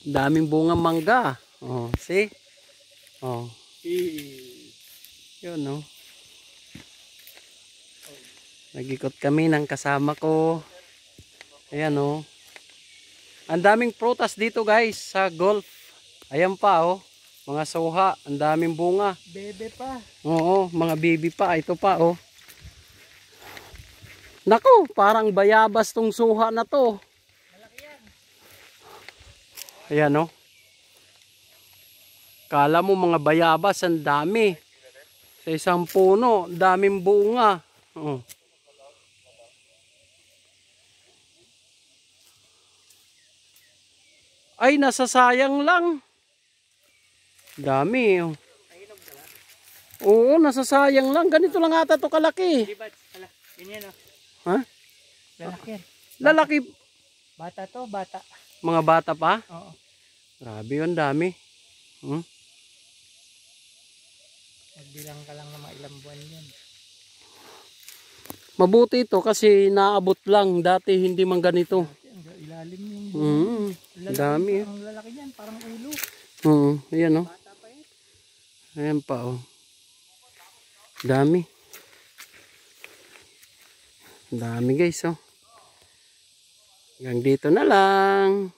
Daming bunga mangga. Oh, see? Oh. Yun, no? Nag-ikot kami ng kasama ko. Ayan, no? Ang daming prutas dito, guys, sa golf. Ayan pa, oh. Mga soha. Ang daming bunga. Bebe pa. Oo, mga baby pa. Ito pa, oh. Naku, parang bayabas tong suha na to. Malaki yan. Ayan, no? Kala mo mga bayabas, ang dami. Sa isang puno, daming bunga. Oh. Ay, nasasayang lang. Dami, oh. Oo, nasasayang lang. Ganito lang ata to kalaki. Di ba? Ganyan o. Ha? Lalaki yan. Lalaki. Bata to, bata. Mga bata pa? Oo. Grabe yun, dami. Magbilang ka lang ng mga ilang buwan yan. Mabuti ito kasi naabot lang. Dati hindi man ganito. Ilalim yung Dami. Ang lalaki niyan, parang ulo. Ayan, oh. Bata pa yan. Ayan pa, oh. Dami. Dami, guys, oh. Hanggang dito na lang.